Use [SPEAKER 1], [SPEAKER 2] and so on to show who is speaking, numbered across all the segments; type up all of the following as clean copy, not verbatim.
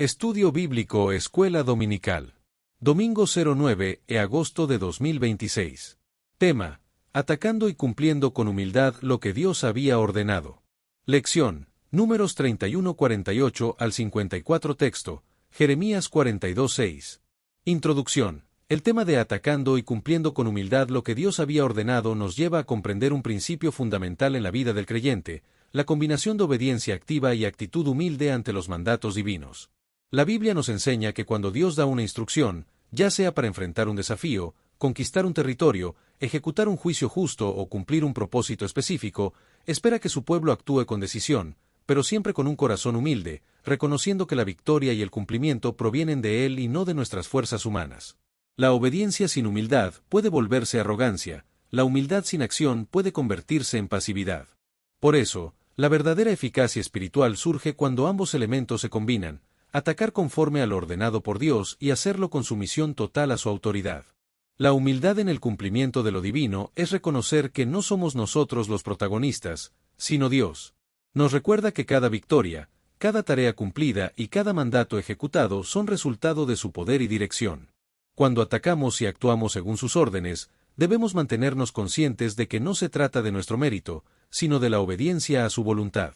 [SPEAKER 1] Estudio Bíblico Escuela Dominical. Domingo 09 de agosto de 2026. Tema: Atacando y cumpliendo con humildad lo que Dios había ordenado. Lección: Números 31:48 al 54. Texto: Jeremías 42:6. Introducción. El tema de atacando y cumpliendo con humildad lo que Dios había ordenado nos lleva a comprender un principio fundamental en la vida del creyente: la combinación de obediencia activa y actitud humilde ante los mandatos divinos. La Biblia nos enseña que cuando Dios da una instrucción, ya sea para enfrentar un desafío, conquistar un territorio, ejecutar un juicio justo o cumplir un propósito específico, espera que su pueblo actúe con decisión, pero siempre con un corazón humilde, reconociendo que la victoria y el cumplimiento provienen de Él y no de nuestras fuerzas humanas. La obediencia sin humildad puede volverse arrogancia, la humildad sin acción puede convertirse en pasividad. Por eso, la verdadera eficacia espiritual surge cuando ambos elementos se combinan: atacar conforme a lo ordenado por Dios y hacerlo con sumisión total a su autoridad. La humildad en el cumplimiento de lo divino es reconocer que no somos nosotros los protagonistas, sino Dios. Nos recuerda que cada victoria, cada tarea cumplida y cada mandato ejecutado son resultado de su poder y dirección. Cuando atacamos y actuamos según sus órdenes, debemos mantenernos conscientes de que no se trata de nuestro mérito, sino de la obediencia a su voluntad.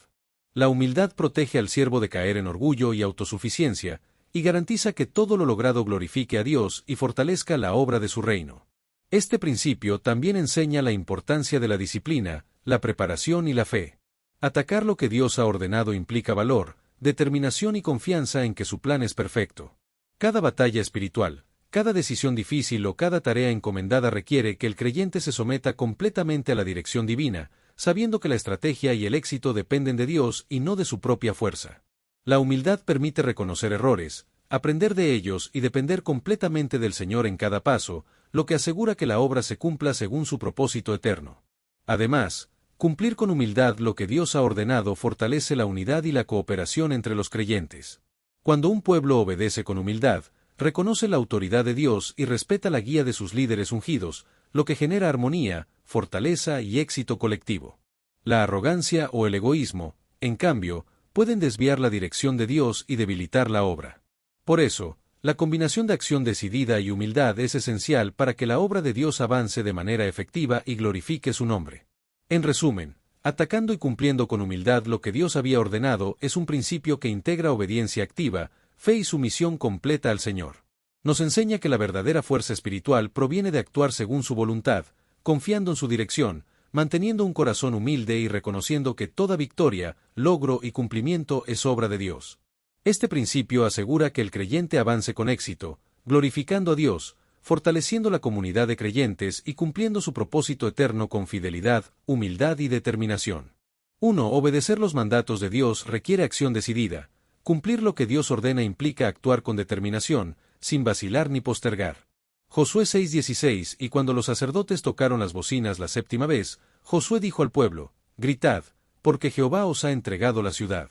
[SPEAKER 1] La humildad protege al siervo de caer en orgullo y autosuficiencia, y garantiza que todo lo logrado glorifique a Dios y fortalezca la obra de su reino. Este principio también enseña la importancia de la disciplina, la preparación y la fe. Atacar lo que Dios ha ordenado implica valor, determinación y confianza en que su plan es perfecto. Cada batalla espiritual, cada decisión difícil o cada tarea encomendada requiere que el creyente se someta completamente a la dirección divina, sabiendo que la estrategia y el éxito dependen de Dios y no de su propia fuerza. La humildad permite reconocer errores, aprender de ellos y depender completamente del Señor en cada paso, lo que asegura que la obra se cumpla según su propósito eterno. Además, cumplir con humildad lo que Dios ha ordenado fortalece la unidad y la cooperación entre los creyentes. Cuando un pueblo obedece con humildad, reconoce la autoridad de Dios y respeta la guía de sus líderes ungidos, lo que genera armonía, fortaleza y éxito colectivo. La arrogancia o el egoísmo, en cambio, pueden desviar la dirección de Dios y debilitar la obra. Por eso, la combinación de acción decidida y humildad es esencial para que la obra de Dios avance de manera efectiva y glorifique su nombre. En resumen, atacando y cumpliendo con humildad lo que Dios había ordenado es un principio que integra obediencia activa, fe y sumisión completa al Señor. Nos enseña que la verdadera fuerza espiritual proviene de actuar según su voluntad, confiando en su dirección, manteniendo un corazón humilde y reconociendo que toda victoria, logro y cumplimiento es obra de Dios. Este principio asegura que el creyente avance con éxito, glorificando a Dios, fortaleciendo la comunidad de creyentes y cumpliendo su propósito eterno con fidelidad, humildad y determinación. 1. Obedecer los mandatos de Dios requiere acción decidida. Cumplir lo que Dios ordena implica actuar con determinación, sin vacilar ni postergar. Josué 6:16. Y cuando los sacerdotes tocaron las bocinas la séptima vez, Josué dijo al pueblo: gritad, porque Jehová os ha entregado la ciudad.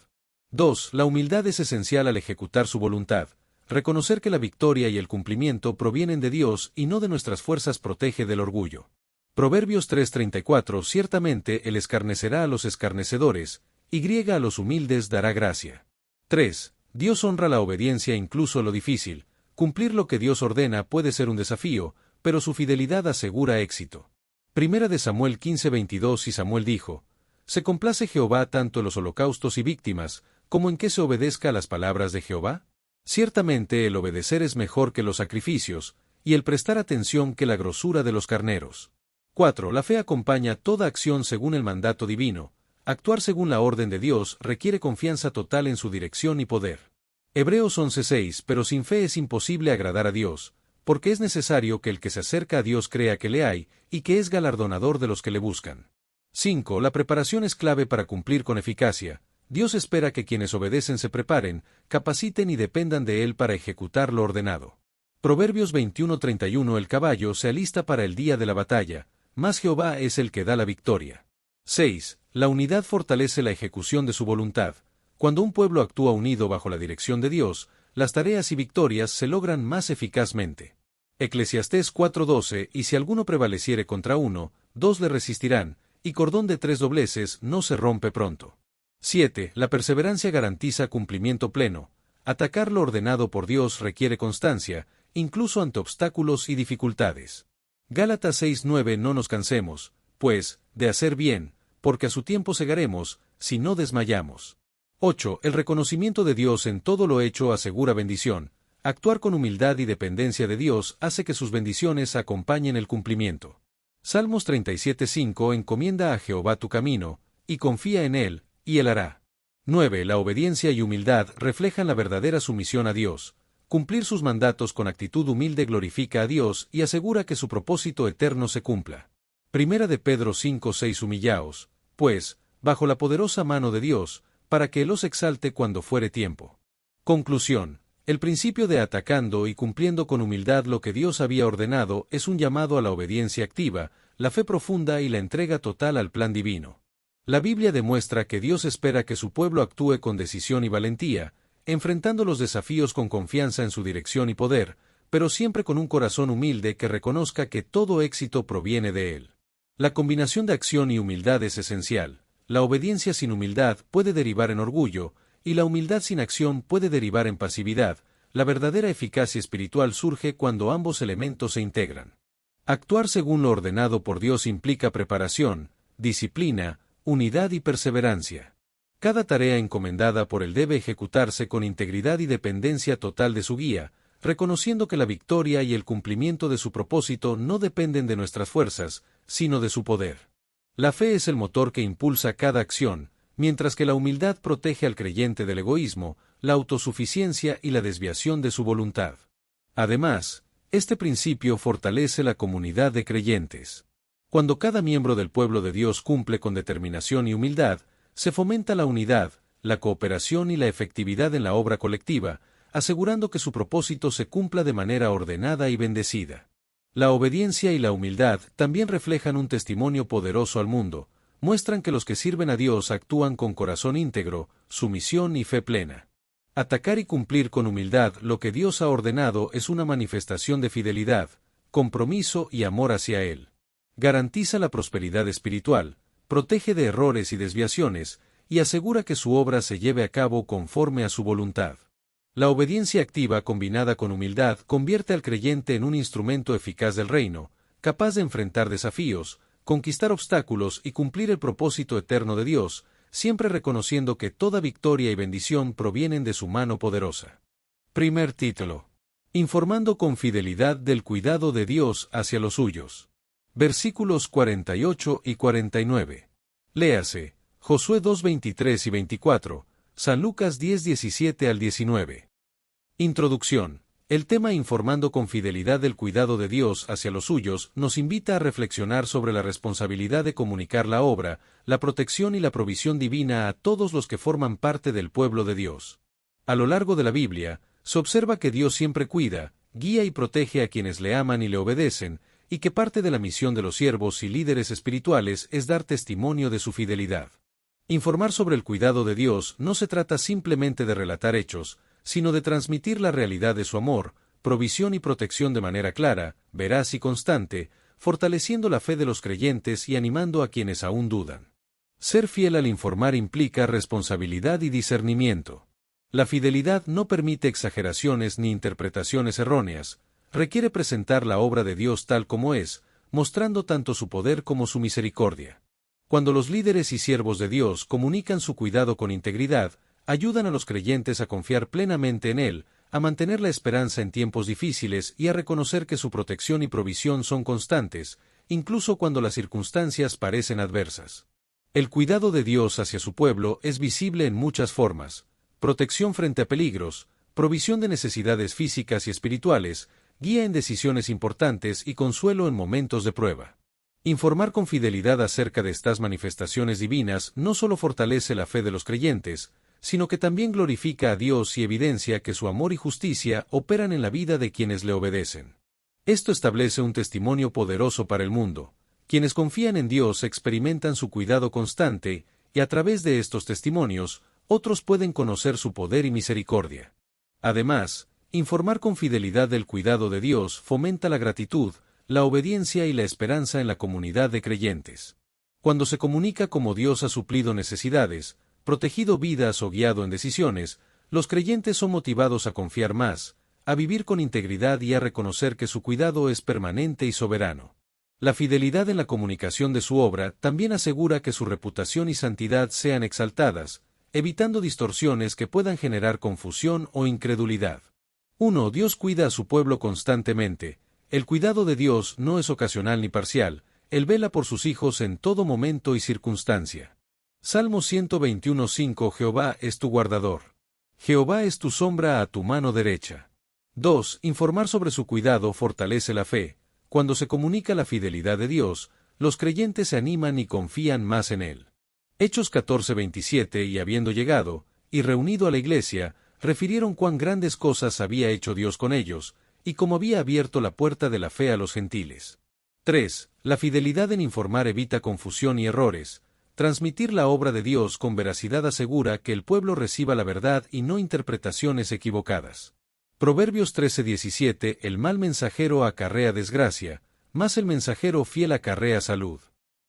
[SPEAKER 1] 2. La humildad es esencial al ejecutar su voluntad. Reconocer que la victoria y el cumplimiento provienen de Dios y no de nuestras fuerzas protege del orgullo. Proverbios 3:34. Ciertamente Él escarnecerá a los escarnecedores, y a los humildes dará gracia. 3. Dios honra la obediencia incluso lo difícil. Cumplir lo que Dios ordena puede ser un desafío, pero su fidelidad asegura éxito. Primera de Samuel 15:22. Y Samuel dijo: ¿Se complace Jehová tanto en los holocaustos y víctimas, como en que se obedezca a las palabras de Jehová? Ciertamente el obedecer es mejor que los sacrificios, y el prestar atención que la grosura de los carneros. 4. La fe acompaña toda acción según el mandato divino. Actuar según la orden de Dios requiere confianza total en su dirección y poder. Hebreos 11:6. Pero sin fe es imposible agradar a Dios, porque es necesario que el que se acerca a Dios crea que le hay, y que es galardonador de los que le buscan. 5. La preparación es clave para cumplir con eficacia. Dios espera que quienes obedecen se preparen, capaciten y dependan de Él para ejecutar lo ordenado. Proverbios 21:31. El caballo se alista para el día de la batalla, mas Jehová es el que da la victoria. 6. La unidad fortalece la ejecución de su voluntad. Cuando un pueblo actúa unido bajo la dirección de Dios, las tareas y victorias se logran más eficazmente. Eclesiastés 4:12. Y si alguno prevaleciere contra uno, dos le resistirán, y cordón de 3 dobleces no se rompe pronto. 7. La perseverancia garantiza cumplimiento pleno. Atacar lo ordenado por Dios requiere constancia, incluso ante obstáculos y dificultades. Gálatas 6:9. No nos cansemos, pues, de hacer bien, porque a su tiempo segaremos, si no desmayamos. 8. El reconocimiento de Dios en todo lo hecho asegura bendición. Actuar con humildad y dependencia de Dios hace que sus bendiciones acompañen el cumplimiento. Salmos 37:5. Encomienda a Jehová tu camino, y confía en Él, y Él hará. 9. La obediencia y humildad reflejan la verdadera sumisión a Dios. Cumplir sus mandatos con actitud humilde glorifica a Dios y asegura que su propósito eterno se cumpla. Primera de Pedro 5:6. Humillaos, pues, bajo la poderosa mano de Dios, para que Él os exalte cuando fuere tiempo. Conclusión. El principio de atacando y cumpliendo con humildad lo que Dios había ordenado es un llamado a la obediencia activa, la fe profunda y la entrega total al plan divino. La Biblia demuestra que Dios espera que su pueblo actúe con decisión y valentía, enfrentando los desafíos con confianza en su dirección y poder, pero siempre con un corazón humilde que reconozca que todo éxito proviene de Él. La combinación de acción y humildad es esencial. La obediencia sin humildad puede derivar en orgullo, y la humildad sin acción puede derivar en pasividad. La verdadera eficacia espiritual surge cuando ambos elementos se integran. Actuar según lo ordenado por Dios implica preparación, disciplina, unidad y perseverancia. Cada tarea encomendada por Él debe ejecutarse con integridad y dependencia total de su guía, reconociendo que la victoria y el cumplimiento de su propósito no dependen de nuestras fuerzas, sino de su poder. La fe es el motor que impulsa cada acción, mientras que la humildad protege al creyente del egoísmo, la autosuficiencia y la desviación de su voluntad. Además, este principio fortalece la comunidad de creyentes. Cuando cada miembro del pueblo de Dios cumple con determinación y humildad, se fomenta la unidad, la cooperación y la efectividad en la obra colectiva, asegurando que su propósito se cumpla de manera ordenada y bendecida. La obediencia y la humildad también reflejan un testimonio poderoso al mundo, muestran que los que sirven a Dios actúan con corazón íntegro, sumisión y fe plena. Atacar y cumplir con humildad lo que Dios ha ordenado es una manifestación de fidelidad, compromiso y amor hacia Él. Garantiza la prosperidad espiritual, protege de errores y desviaciones, y asegura que su obra se lleve a cabo conforme a su voluntad. La obediencia activa combinada con humildad convierte al creyente en un instrumento eficaz del reino, capaz de enfrentar desafíos, conquistar obstáculos y cumplir el propósito eterno de Dios, siempre reconociendo que toda victoria y bendición provienen de su mano poderosa. Primer título. Informando con fidelidad del cuidado de Dios hacia los suyos. Versículos 48 y 49. Léase, Josué 2:23 y 24, San Lucas 10:17 al 19. Introducción. El tema informando con fidelidad del cuidado de Dios hacia los suyos nos invita a reflexionar sobre la responsabilidad de comunicar la obra, la protección y la provisión divina a todos los que forman parte del pueblo de Dios. A lo largo de la Biblia, se observa que Dios siempre cuida, guía y protege a quienes le aman y le obedecen, y que parte de la misión de los siervos y líderes espirituales es dar testimonio de su fidelidad. Informar sobre el cuidado de Dios no se trata simplemente de relatar hechos, sino de transmitir la realidad de su amor, provisión y protección de manera clara, veraz y constante, fortaleciendo la fe de los creyentes y animando a quienes aún dudan. Ser fiel al informar implica responsabilidad y discernimiento. La fidelidad no permite exageraciones ni interpretaciones erróneas, requiere presentar la obra de Dios tal como es, mostrando tanto su poder como su misericordia. Cuando los líderes y siervos de Dios comunican su cuidado con integridad, ayudan a los creyentes a confiar plenamente en Él, a mantener la esperanza en tiempos difíciles y a reconocer que su protección y provisión son constantes, incluso cuando las circunstancias parecen adversas. El cuidado de Dios hacia su pueblo es visible en muchas formas: protección frente a peligros, provisión de necesidades físicas y espirituales, guía en decisiones importantes y consuelo en momentos de prueba. Informar con fidelidad acerca de estas manifestaciones divinas no solo fortalece la fe de los creyentes, sino que también glorifica a Dios y evidencia que su amor y justicia operan en la vida de quienes le obedecen. Esto establece un testimonio poderoso para el mundo. Quienes confían en Dios experimentan su cuidado constante, y a través de estos testimonios, otros pueden conocer su poder y misericordia. Además, informar con fidelidad del cuidado de Dios fomenta la gratitud, la obediencia y la esperanza en la comunidad de creyentes. Cuando se comunica cómo Dios ha suplido necesidades, protegido vidas o guiado en decisiones, los creyentes son motivados a confiar más, a vivir con integridad y a reconocer que su cuidado es permanente y soberano. La fidelidad en la comunicación de su obra también asegura que su reputación y santidad sean exaltadas, evitando distorsiones que puedan generar confusión o incredulidad. 1. Dios cuida a su pueblo constantemente. El cuidado de Dios no es ocasional ni parcial, Él vela por sus hijos en todo momento y circunstancia. Salmo 121:5 Jehová es tu guardador. Jehová es tu sombra a tu mano derecha. 2. Informar sobre su cuidado fortalece la fe. Cuando se comunica la fidelidad de Dios, los creyentes se animan y confían más en Él. Hechos 14:27 Y habiendo llegado, y reunido a la iglesia, refirieron cuán grandes cosas había hecho Dios con ellos, y cómo había abierto la puerta de la fe a los gentiles. 3. La fidelidad en informar evita confusión y errores. Transmitir la obra de Dios con veracidad asegura que el pueblo reciba la verdad y no interpretaciones equivocadas. Proverbios 13:17 El mal mensajero acarrea desgracia, mas el mensajero fiel acarrea salud.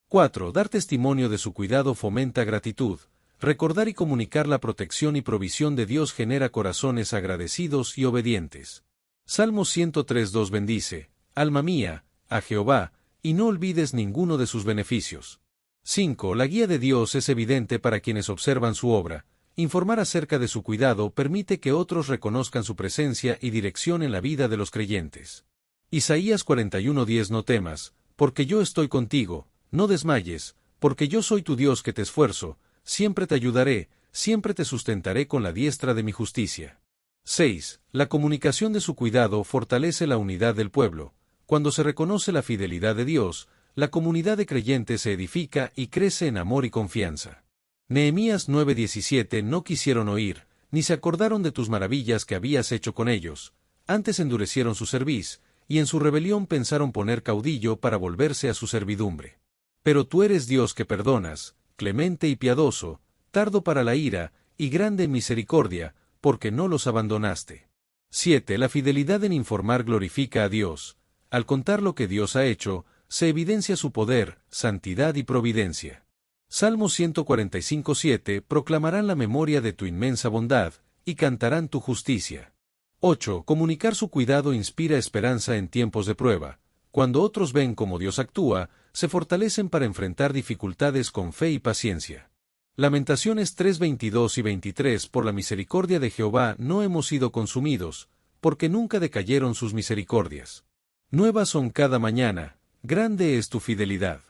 [SPEAKER 1] 4. Dar testimonio de su cuidado fomenta gratitud. Recordar y comunicar la protección y provisión de Dios genera corazones agradecidos y obedientes. Salmos 103:2 Bendice, alma mía, a Jehová, y no olvides ninguno de sus beneficios. 5. La guía de Dios es evidente para quienes observan su obra. Informar acerca de su cuidado permite que otros reconozcan su presencia y dirección en la vida de los creyentes. Isaías 41:10 No temas, porque yo estoy contigo, no desmayes, porque yo soy tu Dios que te esfuerzo, siempre te ayudaré, siempre te sustentaré con la diestra de mi justicia. 6. La comunicación de su cuidado fortalece la unidad del pueblo. Cuando se reconoce la fidelidad de Dios, la comunidad de creyentes se edifica y crece en amor y confianza. Nehemías 9:17 No quisieron oír, ni se acordaron de tus maravillas que habías hecho con ellos, antes endurecieron su cerviz, y en su rebelión pensaron poner caudillo para volverse a su servidumbre. Pero tú eres Dios que perdonas, clemente y piadoso, tardo para la ira, y grande en misericordia, porque no los abandonaste. 7. La fidelidad en informar glorifica a Dios. Al contar lo que Dios ha hecho, se evidencia su poder, santidad y providencia. Salmo 145:7 Proclamarán la memoria de tu inmensa bondad, y cantarán tu justicia. 8. Comunicar su cuidado inspira esperanza en tiempos de prueba. Cuando otros ven cómo Dios actúa, se fortalecen para enfrentar dificultades con fe y paciencia. Lamentaciones 3:22 y 23 Por la misericordia de Jehová no hemos sido consumidos, porque nunca decayeron sus misericordias. Nuevas son cada mañana, grande es tu fidelidad.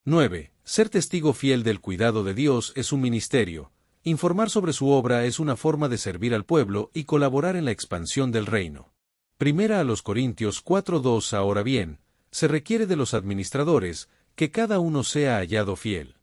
[SPEAKER 1] 9. Ser testigo fiel del cuidado de Dios es un ministerio. Informar sobre su obra es una forma de servir al pueblo y colaborar en la expansión del reino. Primera a los Corintios 4:2 Ahora bien, se requiere de los administradores, que cada uno sea hallado fiel.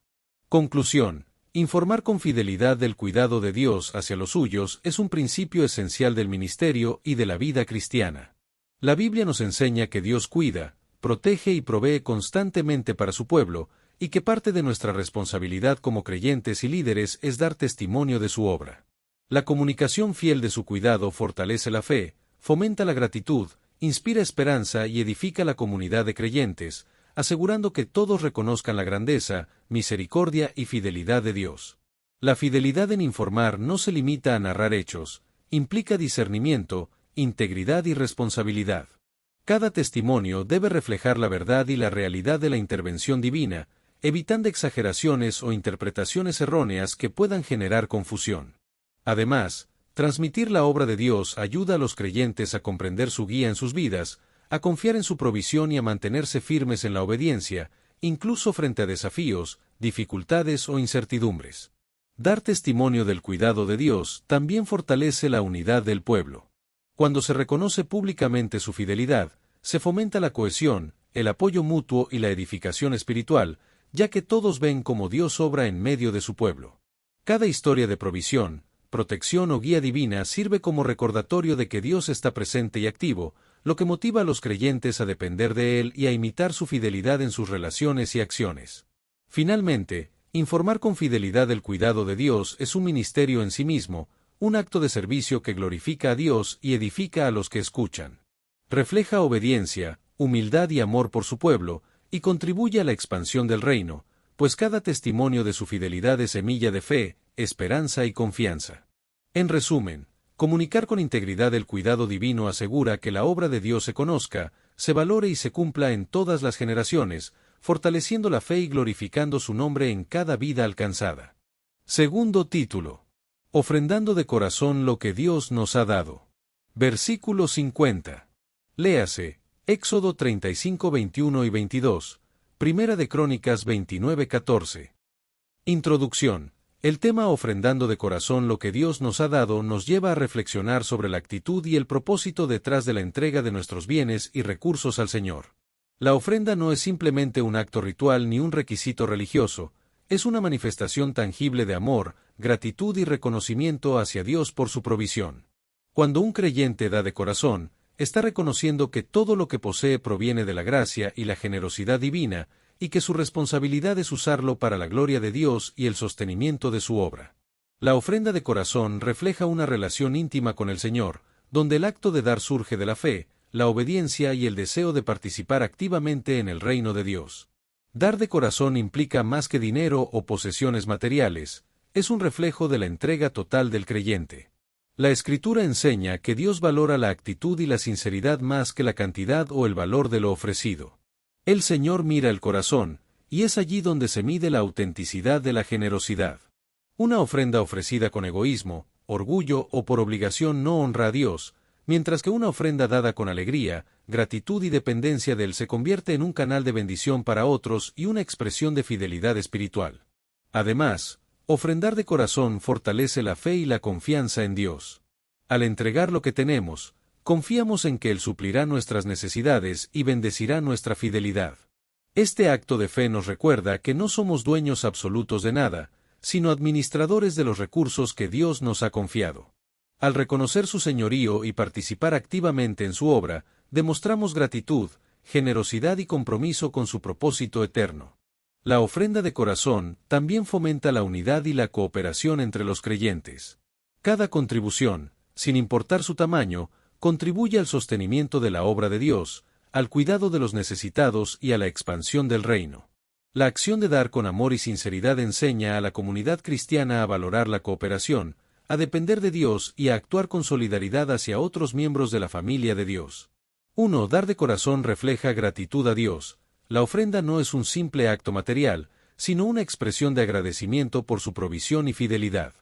[SPEAKER 1] Conclusión. Informar con fidelidad del cuidado de Dios hacia los suyos es un principio esencial del ministerio y de la vida cristiana. La Biblia nos enseña que Dios cuida, protege y provee constantemente para su pueblo, y que parte de nuestra responsabilidad como creyentes y líderes es dar testimonio de su obra. La comunicación fiel de su cuidado fortalece la fe, fomenta la gratitud, inspira esperanza y edifica la comunidad de creyentes, asegurando que todos reconozcan la grandeza, misericordia y fidelidad de Dios. La fidelidad en informar no se limita a narrar hechos, implica discernimiento, integridad y responsabilidad. Cada testimonio debe reflejar la verdad y la realidad de la intervención divina, evitando exageraciones o interpretaciones erróneas que puedan generar confusión. Además, transmitir la obra de Dios ayuda a los creyentes a comprender su guía en sus vidas, a confiar en su provisión y a mantenerse firmes en la obediencia, incluso frente a desafíos, dificultades o incertidumbres. Dar testimonio del cuidado de Dios también fortalece la unidad del pueblo. Cuando se reconoce públicamente su fidelidad, se fomenta la cohesión, el apoyo mutuo y la edificación espiritual, ya que todos ven cómo Dios obra en medio de su pueblo. Cada historia de provisión, protección o guía divina sirve como recordatorio de que Dios está presente y activo, lo que motiva a los creyentes a depender de Él y a imitar su fidelidad en sus relaciones y acciones. Finalmente, informar con fidelidad del cuidado de Dios es un ministerio en sí mismo, un acto de servicio que glorifica a Dios y edifica a los que escuchan. Refleja obediencia, humildad y amor por su pueblo, y contribuye a la expansión del reino, pues cada testimonio de su fidelidad es semilla de fe, esperanza y confianza. En resumen, Comunicar con integridad el cuidado divino asegura que la obra de Dios se conozca, se valore y se cumpla en todas las generaciones, fortaleciendo la fe y glorificando su nombre en cada vida alcanzada. Segundo título. Ofrendando de corazón lo que Dios nos ha dado. Versículo 50. Léase, Éxodo 35, 21 y 22, Primera de Crónicas 29, 14. Introducción. El tema ofrendando de corazón lo que Dios nos ha dado nos lleva a reflexionar sobre la actitud y el propósito detrás de la entrega de nuestros bienes y recursos al Señor. La ofrenda no es simplemente un acto ritual ni un requisito religioso, es una manifestación tangible de amor, gratitud y reconocimiento hacia Dios por su provisión. Cuando un creyente da de corazón, está reconociendo que todo lo que posee proviene de la gracia y la generosidad divina, y que su responsabilidad es usarlo para la gloria de Dios y el sostenimiento de su obra. La ofrenda de corazón refleja una relación íntima con el Señor, donde el acto de dar surge de la fe, la obediencia y el deseo de participar activamente en el reino de Dios. Dar de corazón implica más que dinero o posesiones materiales, es un reflejo de la entrega total del creyente. La Escritura enseña que Dios valora la actitud y la sinceridad más que la cantidad o el valor de lo ofrecido. El Señor mira el corazón, y es allí donde se mide la autenticidad de la generosidad. Una ofrenda ofrecida con egoísmo, orgullo o por obligación no honra a Dios, mientras que una ofrenda dada con alegría, gratitud y dependencia de Él se convierte en un canal de bendición para otros y una expresión de fidelidad espiritual. Además, ofrendar de corazón fortalece la fe y la confianza en Dios. Al entregar lo que tenemos, confiamos en que Él suplirá nuestras necesidades y bendecirá nuestra fidelidad. Este acto de fe nos recuerda que no somos dueños absolutos de nada, sino administradores de los recursos que Dios nos ha confiado. Al reconocer su señorío y participar activamente en su obra, demostramos gratitud, generosidad y compromiso con su propósito eterno. La ofrenda de corazón también fomenta la unidad y la cooperación entre los creyentes. Cada contribución, sin importar su tamaño, contribuye al sostenimiento de la obra de Dios, al cuidado de los necesitados y a la expansión del reino. La acción de dar con amor y sinceridad enseña a la comunidad cristiana a valorar la cooperación, a depender de Dios y a actuar con solidaridad hacia otros miembros de la familia de Dios. 1. Dar de corazón refleja gratitud a Dios. La ofrenda no es un simple acto material, sino una expresión de agradecimiento por su provisión y fidelidad.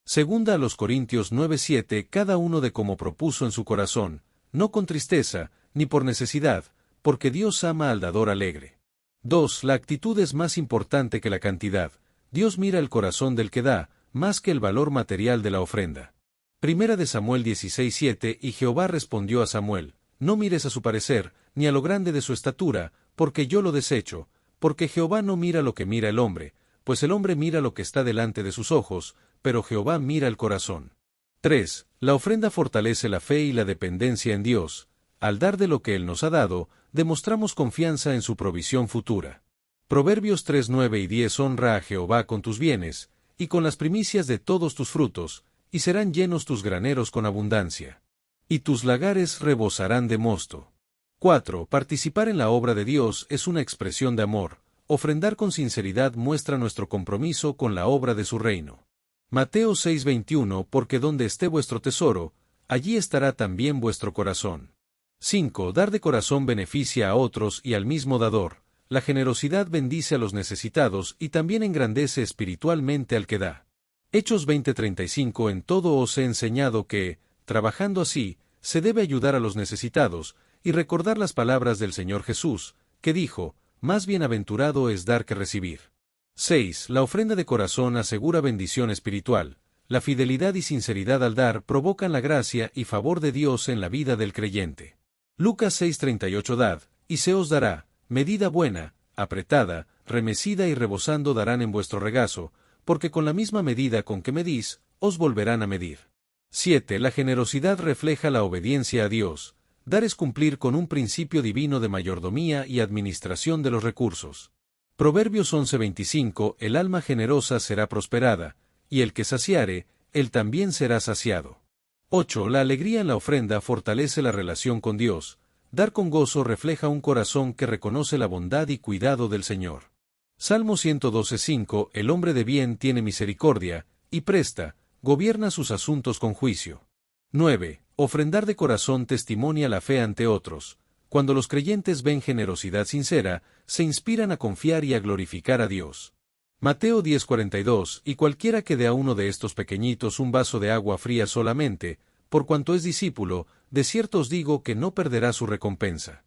[SPEAKER 1] Segunda a los Corintios 9:7, cada uno de como propuso en su corazón, no con tristeza, ni por necesidad, porque Dios ama al dador alegre. 2. La actitud es más importante que la cantidad. Dios mira el corazón del que da, más que el valor material de la ofrenda. Primera de Samuel 16:7, y Jehová respondió a Samuel, no mires a su parecer, ni a lo grande de su estatura, porque yo lo desecho, porque Jehová no mira lo que mira el hombre, pues el hombre mira lo que está delante de sus ojos, pero Jehová mira el corazón. 3. La ofrenda fortalece la fe y la dependencia en Dios. Al dar de lo que Él nos ha dado, demostramos confianza en su provisión futura. Proverbios 3:9 y 10 honra a Jehová con tus bienes, y con las primicias de todos tus frutos, y serán llenos tus graneros con abundancia. Y tus lagares rebosarán de mosto. 4. Participar en la obra de Dios es una expresión de amor. Ofrendar con sinceridad muestra nuestro compromiso con la obra de su reino. Mateo 6:21, porque donde esté vuestro tesoro, allí estará también vuestro corazón. 5. Dar de corazón beneficia a otros y al mismo dador. La generosidad bendice a los necesitados y también engrandece espiritualmente al que da. Hechos 20:35 En todo os he enseñado que, trabajando así, se debe ayudar a los necesitados, y recordar las palabras del Señor Jesús, que dijo, más bienaventurado es dar que recibir. 6. La ofrenda de corazón asegura bendición espiritual. La fidelidad y sinceridad al dar provocan la gracia y favor de Dios en la vida del creyente. Lucas 6:38 Dad, y se os dará, medida buena, apretada, remecida y rebosando darán en vuestro regazo, porque con la misma medida con que medís, os volverán a medir. 7. La generosidad refleja la obediencia a Dios. Dar es cumplir con un principio divino de mayordomía y administración de los recursos. Proverbios 11:25 El alma generosa será prosperada, y el que saciare, él también será saciado. 8. La alegría en la ofrenda fortalece la relación con Dios. Dar con gozo refleja un corazón que reconoce la bondad y cuidado del Señor. Salmo 112:5 El hombre de bien tiene misericordia, y presta, gobierna sus asuntos con juicio. 9. Ofrendar de corazón testimonia la fe ante otros. Cuando los creyentes ven generosidad sincera, se inspiran a confiar y a glorificar a Dios. Mateo 10:42, y cualquiera que dé a uno de estos pequeñitos un vaso de agua fría solamente, por cuanto es discípulo, de cierto os digo que no perderá su recompensa.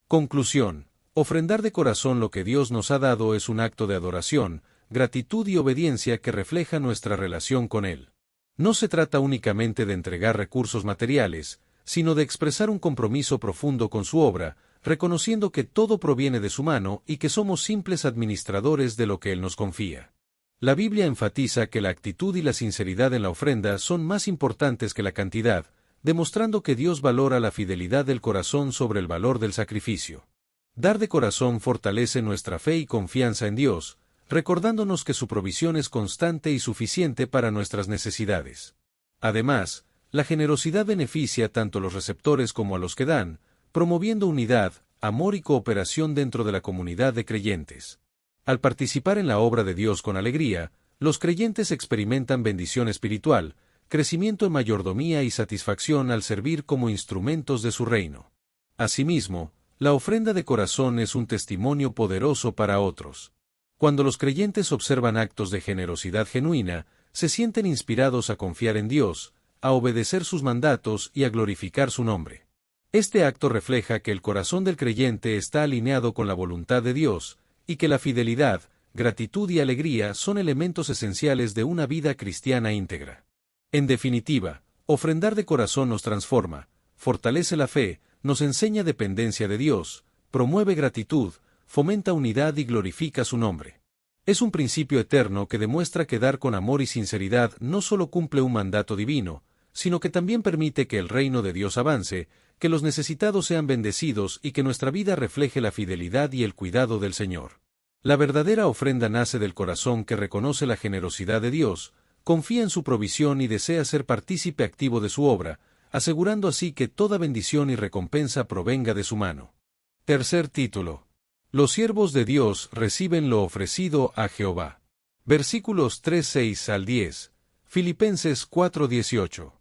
[SPEAKER 1] Conclusión. Ofrendar de corazón lo que Dios nos ha dado es un acto de adoración, gratitud y obediencia que refleja nuestra relación con Él. No se trata únicamente de entregar recursos materiales, sino de expresar un compromiso profundo con su obra, reconociendo que todo proviene de su mano y que somos simples administradores de lo que Él nos confía. La Biblia enfatiza que la actitud y la sinceridad en la ofrenda son más importantes que la cantidad, demostrando que Dios valora la fidelidad del corazón sobre el valor del sacrificio. Dar de corazón fortalece nuestra fe y confianza en Dios, recordándonos que su provisión es constante y suficiente para nuestras necesidades. Además, la generosidad beneficia tanto a los receptores como a los que dan, promoviendo unidad, amor y cooperación dentro de la comunidad de creyentes. Al participar en la obra de Dios con alegría, los creyentes experimentan bendición espiritual, crecimiento en mayordomía y satisfacción al servir como instrumentos de su reino. Asimismo, la ofrenda de corazón es un testimonio poderoso para otros. Cuando los creyentes observan actos de generosidad genuina, se sienten inspirados a confiar en Dios, a obedecer sus mandatos y a glorificar su nombre. Este acto refleja que el corazón del creyente está alineado con la voluntad de Dios, y que la fidelidad, gratitud y alegría son elementos esenciales de una vida cristiana íntegra. En definitiva, ofrendar de corazón nos transforma, fortalece la fe, nos enseña dependencia de Dios, promueve gratitud, fomenta unidad y glorifica su nombre. Es un principio eterno que demuestra que dar con amor y sinceridad no solo cumple un mandato divino, sino que también permite que el reino de Dios avance, que los necesitados sean bendecidos y que nuestra vida refleje la fidelidad y el cuidado del Señor. La verdadera ofrenda nace del corazón que reconoce la generosidad de Dios, confía en su provisión y desea ser partícipe activo de su obra, asegurando así que toda bendición y recompensa provenga de su mano. Tercer título. Los siervos de Dios reciben lo ofrecido a Jehová. Versículos 3:6 al 10. Filipenses 4:18.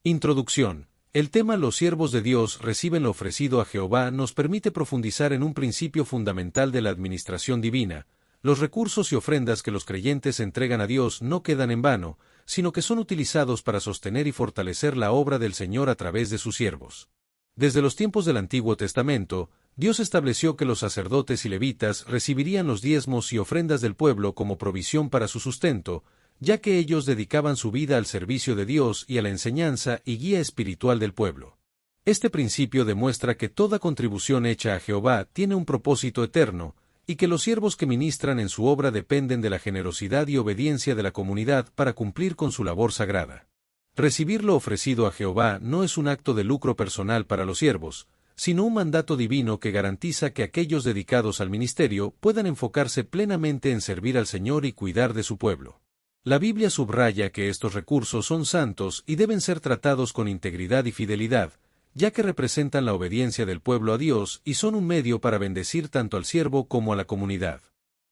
[SPEAKER 1] Introducción. El tema Los siervos de Dios reciben lo ofrecido a Jehová nos permite profundizar en un principio fundamental de la administración divina. Los recursos y ofrendas que los creyentes entregan a Dios no quedan en vano, sino que son utilizados para sostener y fortalecer la obra del Señor a través de sus siervos. Desde los tiempos del Antiguo Testamento, Dios estableció que los sacerdotes y levitas recibirían los diezmos y ofrendas del pueblo como provisión para su sustento, ya que ellos dedicaban su vida al servicio de Dios y a la enseñanza y guía espiritual del pueblo. Este principio demuestra que toda contribución hecha a Jehová tiene un propósito eterno, y que los siervos que ministran en su obra dependen de la generosidad y obediencia de la comunidad para cumplir con su labor sagrada. Recibir lo ofrecido a Jehová no es un acto de lucro personal para los siervos, sino un mandato divino que garantiza que aquellos dedicados al ministerio puedan enfocarse plenamente en servir al Señor y cuidar de su pueblo. La Biblia subraya que estos recursos son santos y deben ser tratados con integridad y fidelidad, ya que representan la obediencia del pueblo a Dios y son un medio para bendecir tanto al siervo como a la comunidad.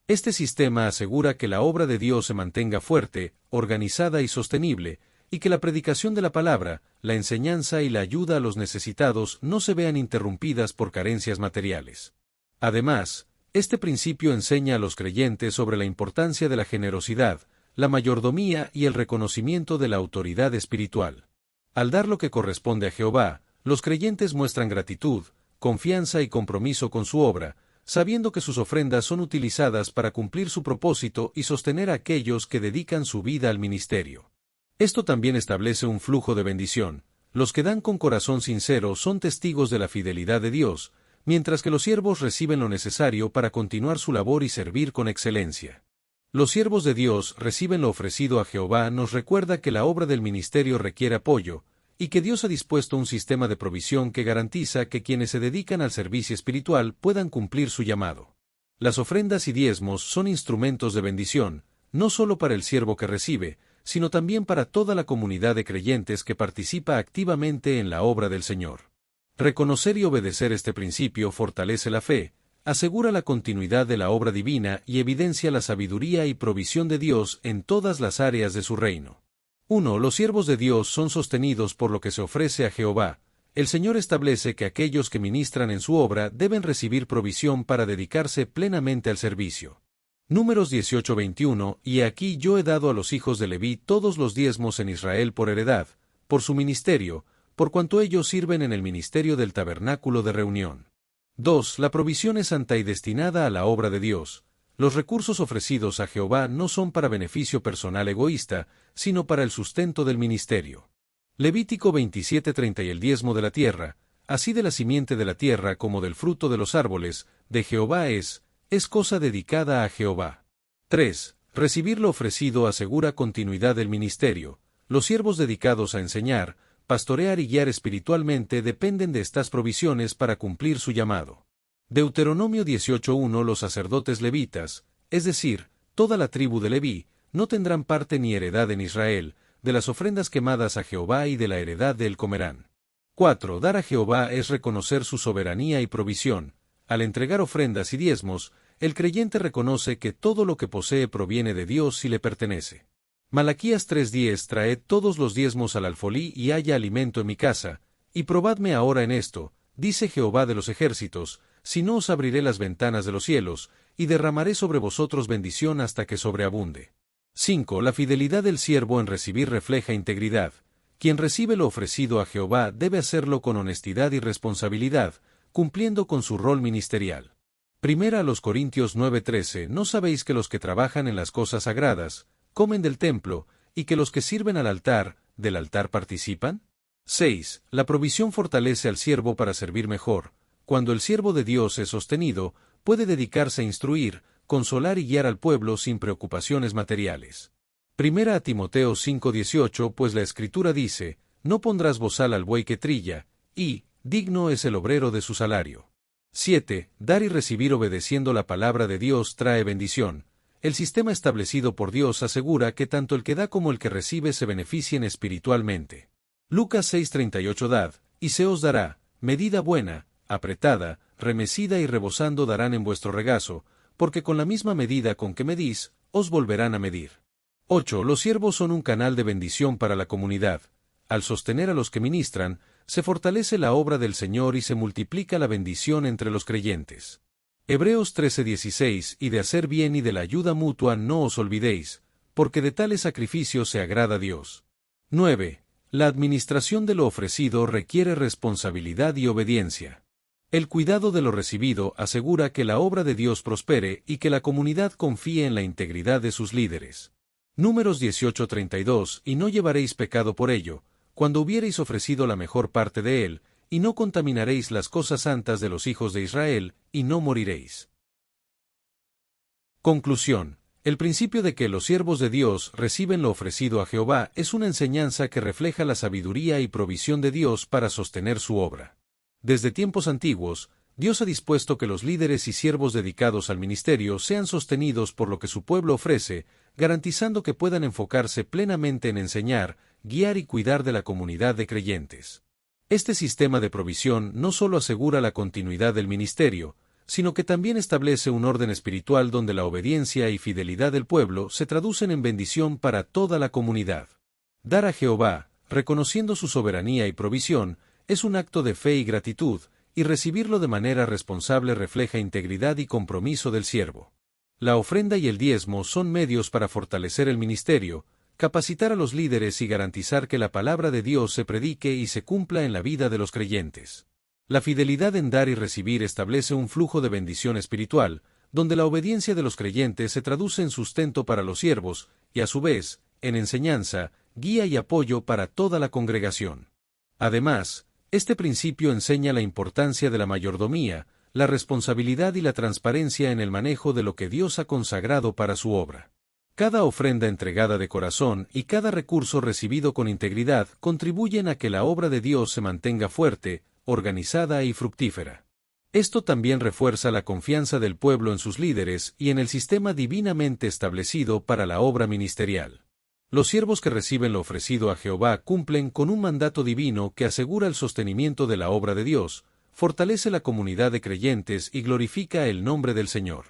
[SPEAKER 1] Este sistema asegura que la obra de Dios se mantenga fuerte, organizada y sostenible, y que la predicación de la palabra, la enseñanza y la ayuda a los necesitados no se vean interrumpidas por carencias materiales. Además, este principio enseña a los creyentes sobre la importancia de la generosidad, la mayordomía y el reconocimiento de la autoridad espiritual. Al dar lo que corresponde a Jehová, los creyentes muestran gratitud, confianza y compromiso con su obra, sabiendo que sus ofrendas son utilizadas para cumplir su propósito y sostener a aquellos que dedican su vida al ministerio. Esto también establece un flujo de bendición. Los que dan con corazón sincero son testigos de la fidelidad de Dios, mientras que los siervos reciben lo necesario para continuar su labor y servir con excelencia. Los siervos de Dios reciben lo ofrecido a Jehová nos recuerda que la obra del ministerio requiere apoyo, y que Dios ha dispuesto un sistema de provisión que garantiza que quienes se dedican al servicio espiritual puedan cumplir su llamado. Las ofrendas y diezmos son instrumentos de bendición, no solo para el siervo que recibe, sino también para toda la comunidad de creyentes que participa activamente en la obra del Señor. Reconocer y obedecer este principio fortalece la fe, asegura la continuidad de la obra divina y evidencia la sabiduría y provisión de Dios en todas las áreas de su reino. 1. Los siervos de Dios son sostenidos por lo que se ofrece a Jehová. El Señor establece que aquellos que ministran en su obra deben recibir provisión para dedicarse plenamente al servicio. Números 18:21, y aquí yo he dado a los hijos de Leví todos los diezmos en Israel por heredad, por su ministerio, por cuanto ellos sirven en el ministerio del tabernáculo de reunión. 2. La provisión es santa y destinada a la obra de Dios. Los recursos ofrecidos a Jehová no son para beneficio personal egoísta, sino para el sustento del ministerio. Levítico 27:30 y el diezmo de la tierra, así de la simiente de la tierra como del fruto de los árboles, de Jehová es cosa dedicada a Jehová. 3. Recibir lo ofrecido asegura continuidad del ministerio. Los siervos dedicados a enseñar, pastorear y guiar espiritualmente dependen de estas provisiones para cumplir su llamado. Deuteronomio 18:1 Los sacerdotes levitas, es decir, toda la tribu de Leví, no tendrán parte ni heredad en Israel, de las ofrendas quemadas a Jehová y de la heredad de él comerán. 4. Dar a Jehová es reconocer su soberanía y provisión. Al entregar ofrendas y diezmos, el creyente reconoce que todo lo que posee proviene de Dios y le pertenece. Malaquías 3:10 Traed todos los diezmos al alfolí y haya alimento en mi casa, y probadme ahora en esto, dice Jehová de los ejércitos, si no os abriré las ventanas de los cielos, y derramaré sobre vosotros bendición hasta que sobreabunde. 5. La fidelidad del siervo en recibir refleja integridad. Quien recibe lo ofrecido a Jehová debe hacerlo con honestidad y responsabilidad, cumpliendo con su rol ministerial. Primera a los Corintios 9:13 ¿No sabéis que los que trabajan en las cosas sagradas, comen del templo, y que los que sirven al altar, del altar participan? 6. La provisión fortalece al siervo para servir mejor. Cuando el siervo de Dios es sostenido, puede dedicarse a instruir, consolar y guiar al pueblo sin preocupaciones materiales. Primera a Timoteo 5:18 Pues la Escritura dice, no pondrás bozal al buey que trilla, y, digno es el obrero de su salario. 7. Dar y recibir obedeciendo la palabra de Dios trae bendición. El sistema establecido por Dios asegura que tanto el que da como el que recibe se beneficien espiritualmente. Lucas 6:38 Dad, y se os dará, medida buena, apretada, remecida y rebosando darán en vuestro regazo, porque con la misma medida con que medís, os volverán a medir. 8. Los siervos son un canal de bendición para la comunidad. Al sostener a los que ministran, se fortalece la obra del Señor y se multiplica la bendición entre los creyentes. Hebreos 13:16 Y de hacer bien y de la ayuda mutua no os olvidéis, porque de tales sacrificios se agrada Dios. 9. La administración de lo ofrecido requiere responsabilidad y obediencia. El cuidado de lo recibido asegura que la obra de Dios prospere y que la comunidad confíe en la integridad de sus líderes. Números 18:32 Y no llevaréis pecado por ello, cuando hubiereis ofrecido la mejor parte de él, y no contaminaréis las cosas santas de los hijos de Israel, y no moriréis. Conclusión. El principio de que los siervos de Dios reciben lo ofrecido a Jehová es una enseñanza que refleja la sabiduría y provisión de Dios para sostener su obra. Desde tiempos antiguos, Dios ha dispuesto que los líderes y siervos dedicados al ministerio sean sostenidos por lo que su pueblo ofrece, garantizando que puedan enfocarse plenamente en enseñar, guiar y cuidar de la comunidad de creyentes. Este sistema de provisión no solo asegura la continuidad del ministerio, sino que también establece un orden espiritual donde la obediencia y fidelidad del pueblo se traducen en bendición para toda la comunidad. Dar a Jehová, reconociendo su soberanía y provisión, es un acto de fe y gratitud, y recibirlo de manera responsable refleja integridad y compromiso del siervo. La ofrenda y el diezmo son medios para fortalecer el ministerio, capacitar a los líderes y garantizar que la palabra de Dios se predique y se cumpla en la vida de los creyentes. La fidelidad en dar y recibir establece un flujo de bendición espiritual, donde la obediencia de los creyentes se traduce en sustento para los siervos, y a su vez, en enseñanza, guía y apoyo para toda la congregación. Además, este principio enseña la importancia de la mayordomía, la responsabilidad y la transparencia en el manejo de lo que Dios ha consagrado para su obra. Cada ofrenda entregada de corazón y cada recurso recibido con integridad contribuyen a que la obra de Dios se mantenga fuerte, organizada y fructífera. Esto también refuerza la confianza del pueblo en sus líderes y en el sistema divinamente establecido para la obra ministerial. Los siervos que reciben lo ofrecido a Jehová cumplen con un mandato divino que asegura el sostenimiento de la obra de Dios, fortalece la comunidad de creyentes y glorifica el nombre del Señor.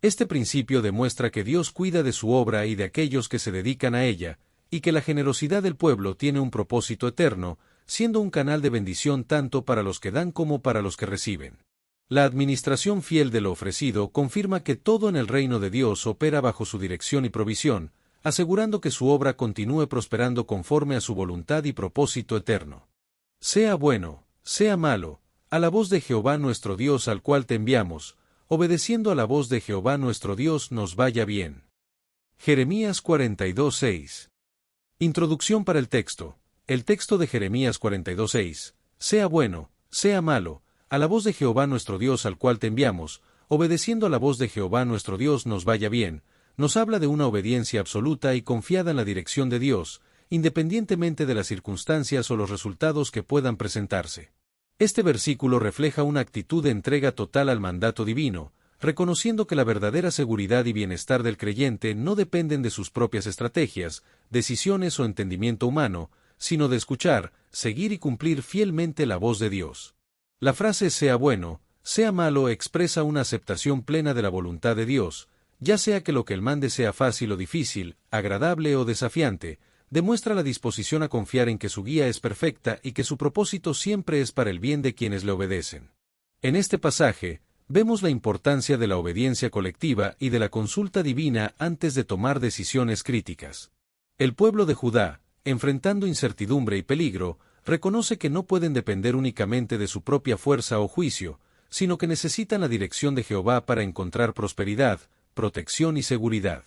[SPEAKER 1] Este principio demuestra que Dios cuida de su obra y de aquellos que se dedican a ella, y que la generosidad del pueblo tiene un propósito eterno, siendo un canal de bendición tanto para los que dan como para los que reciben. La administración fiel de lo ofrecido confirma que todo en el reino de Dios opera bajo su dirección y provisión, asegurando que su obra continúe prosperando conforme a su voluntad y propósito eterno. Sea bueno, sea malo, a la voz de Jehová nuestro Dios al cual te enviamos, obedeciendo a la voz de Jehová nuestro Dios nos vaya bien. Jeremías 42:6. Introducción para el texto. El texto de Jeremías 42:6. Sea bueno, sea malo, a la voz de Jehová nuestro Dios al cual te enviamos, obedeciendo a la voz de Jehová nuestro Dios nos vaya bien, nos habla de una obediencia absoluta y confiada en la dirección de Dios, independientemente de las circunstancias o los resultados que puedan presentarse. Este versículo refleja una actitud de entrega total al mandato divino, reconociendo que la verdadera seguridad y bienestar del creyente no dependen de sus propias estrategias, decisiones o entendimiento humano, sino de escuchar, seguir y cumplir fielmente la voz de Dios. La frase sea bueno, sea malo expresa una aceptación plena de la voluntad de Dios, ya sea que lo que Él mande sea fácil o difícil, agradable o desafiante, demuestra la disposición a confiar en que su guía es perfecta y que su propósito siempre es para el bien de quienes le obedecen. En este pasaje, vemos la importancia de la obediencia colectiva y de la consulta divina antes de tomar decisiones críticas. El pueblo de Judá, enfrentando incertidumbre y peligro, reconoce que no pueden depender únicamente de su propia fuerza o juicio, sino que necesitan la dirección de Jehová para encontrar prosperidad, protección y seguridad.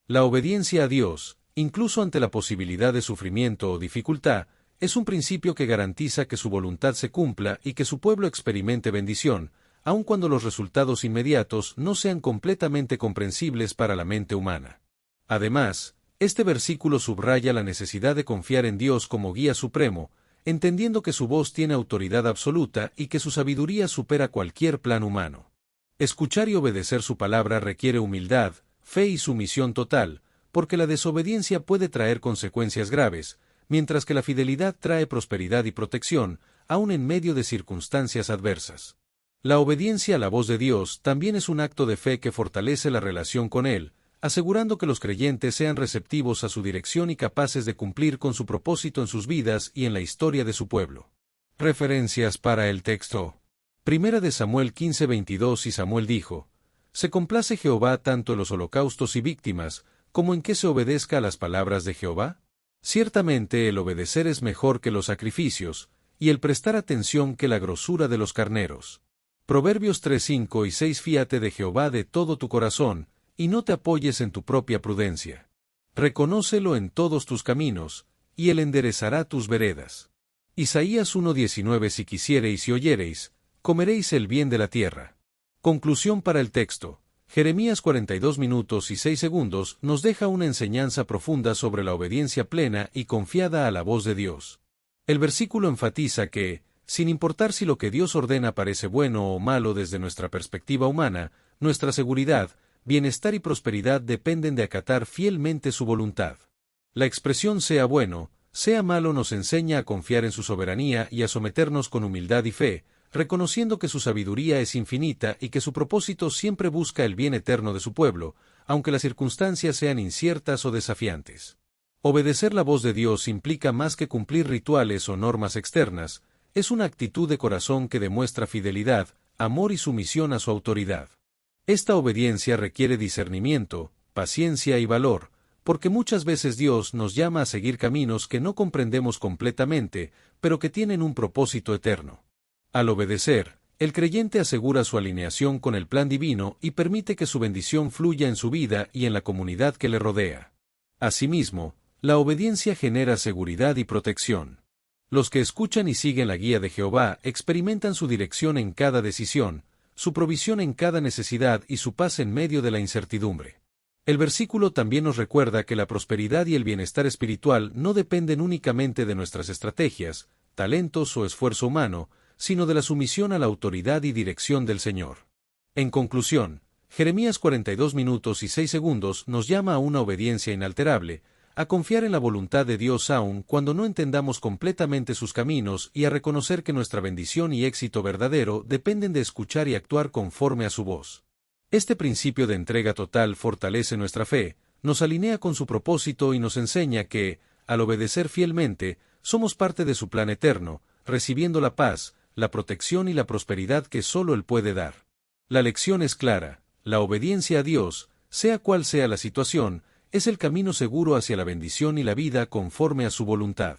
[SPEAKER 1] La obediencia a Dios, incluso ante la posibilidad de sufrimiento o dificultad, es un principio que garantiza que su voluntad se cumpla y que su pueblo experimente bendición, aun cuando los resultados inmediatos no sean completamente comprensibles para la mente humana. Además, este versículo subraya la necesidad de confiar en Dios como guía supremo, entendiendo que su voz tiene autoridad absoluta y que su sabiduría supera cualquier plan humano. Escuchar y obedecer su palabra requiere humildad, fe y sumisión total, porque la desobediencia puede traer consecuencias graves, mientras que la fidelidad trae prosperidad y protección, aun en medio de circunstancias adversas. La obediencia a la voz de Dios también es un acto de fe que fortalece la relación con Él, asegurando que los creyentes sean receptivos a su dirección y capaces de cumplir con su propósito en sus vidas y en la historia de su pueblo. Referencias para el texto. Primera de Samuel 15:22 y Samuel dijo: Se complace Jehová tanto en los holocaustos y víctimas, como en que se obedezca a las palabras de Jehová. Ciertamente el obedecer es mejor que los sacrificios, y el prestar atención que la grosura de los carneros. Proverbios 3:5 y 6 Fíate de Jehová de todo tu corazón, y no te apoyes en tu propia prudencia. Reconócelo en todos tus caminos, y él enderezará tus veredas. Isaías 1:19 Si quisiereis y oyereis, comeréis el bien de la tierra. Conclusión para el texto. Jeremías 42 minutos y 6 segundos nos deja una enseñanza profunda sobre la obediencia plena y confiada a la voz de Dios. El versículo enfatiza que, sin importar si lo que Dios ordena parece bueno o malo desde nuestra perspectiva humana, nuestra seguridad, bienestar y prosperidad dependen de acatar fielmente su voluntad. La expresión sea bueno, sea malo nos enseña a confiar en su soberanía y a someternos con humildad y fe, reconociendo que su sabiduría es infinita y que su propósito siempre busca el bien eterno de su pueblo, aunque las circunstancias sean inciertas o desafiantes. Obedecer la voz de Dios implica más que cumplir rituales o normas externas, es una actitud de corazón que demuestra fidelidad, amor y sumisión a su autoridad. Esta obediencia requiere discernimiento, paciencia y valor, porque muchas veces Dios nos llama a seguir caminos que no comprendemos completamente, pero que tienen un propósito eterno. Al obedecer, el creyente asegura su alineación con el plan divino y permite que su bendición fluya en su vida y en la comunidad que le rodea. Asimismo, la obediencia genera seguridad y protección. Los que escuchan y siguen la guía de Jehová experimentan su dirección en cada decisión, su provisión en cada necesidad y su paz en medio de la incertidumbre. El versículo también nos recuerda que la prosperidad y el bienestar espiritual no dependen únicamente de nuestras estrategias, talentos o esfuerzo humano, sino de la sumisión a la autoridad y dirección del Señor. En conclusión, Jeremías 42 minutos y 6 segundos nos llama a una obediencia inalterable, a confiar en la voluntad de Dios aun cuando no entendamos completamente sus caminos y a reconocer que nuestra bendición y éxito verdadero dependen de escuchar y actuar conforme a su voz. Este principio de entrega total fortalece nuestra fe, nos alinea con su propósito y nos enseña que, al obedecer fielmente, somos parte de su plan eterno, recibiendo la paz, la protección y la prosperidad que solo Él puede dar. La lección es clara: la obediencia a Dios, sea cual sea la situación, es el camino seguro hacia la bendición y la vida conforme a su voluntad.